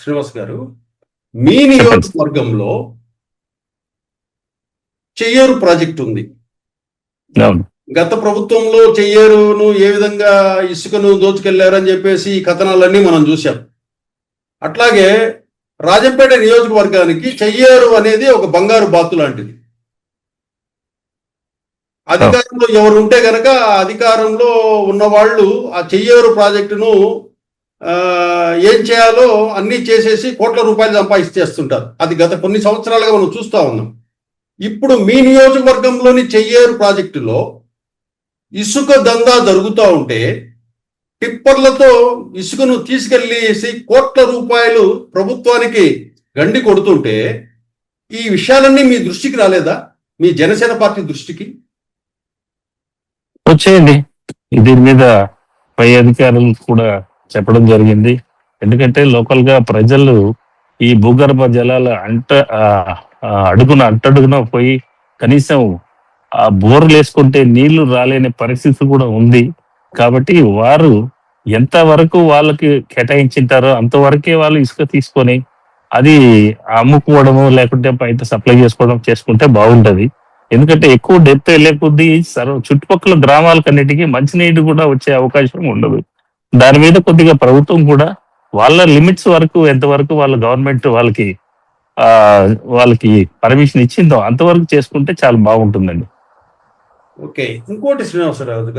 శ్రీనివాస్ గారు, మీ చెప్పండి. నియోజకవర్గంలో చెయ్యేరు ప్రాజెక్ట్ ఉంది. అవును. గత ప్రభుత్వంలో చెయ్యేరును ఏ విధంగా ఇసుకను దోచుకెళ్లారని చెప్పేసి ఈ కథనాలన్నీ మనం చూసాం. అట్లాగే రాజంపేట నియోజకవర్గానికి చెయ్యేరు అనేది ఒక బంగారు బాతు లాంటిది. అధికారంలో ఎవరు ఉంటే గనక అధికారంలో ఉన్నవాళ్ళు ఆ చెయ్యేరు ప్రాజెక్టును ఏం చేయాలో అన్ని చేసేసి కోట్ల రూపాయలు సంపాదించేస్తుంటారు. అది గత కొన్ని సంవత్సరాలుగా మనం చూస్తూ ఉన్నాం. ఇప్పుడు మీ నియోజకవర్గంలోని చెయ్యేరు ప్రాజెక్టులో ఇసుక దందా జరుగుతూ ఉంటే టిప్పర్లతో ఇసుకను తీసుకెళ్లేసి కోట్ల రూపాయలు ప్రభుత్వానికి గండి కొడుతుంటే ఈ విషయాలన్నీ మీ దృష్టికి రాలేదా? మీ జనసేన పార్టీ దృష్టికి వచ్చేయండి. దీని మీద పై అధికారులు కూడా చెప్పడం జరిగింది. ఎందుకంటే లోకల్ గా ప్రజలు ఈ భూగర్భ జలాల అట్టడుగున పోయి కనీసం ఆ బోర్లు వేసుకుంటే నీళ్లు రాలేని పరిస్థితి కూడా ఉంది. కాబట్టి వారు ఎంత వరకు వాళ్ళకి కేటాయించింటారో అంతవరకే వాళ్ళు ఇసుక తీసుకొని అది అమ్ముకోవడము లేకుంటే బయట సప్లై చేసుకుంటే బాగుంటది. ఎందుకంటే ఎక్కువ డెప్త్ వెళ్ళే కొద్దీ చుట్టుపక్కల గ్రామాలకన్నిటికీ మంచినీటి కూడా వచ్చే అవకాశం ఉండదు. దాని మీద కొద్దిగా ప్రభుత్వం కూడా వాళ్ళ లిమిట్స్ వరకు ఎంతవరకు వాళ్ళ గవర్నమెంట్ వాళ్ళకి పర్మిషన్ ఇచ్చిందో అంతవరకు చేసుకుంటే చాలా బాగుంటుందండి. ఓకే. ఇంకోటి శ్రీనివాసరావు గారు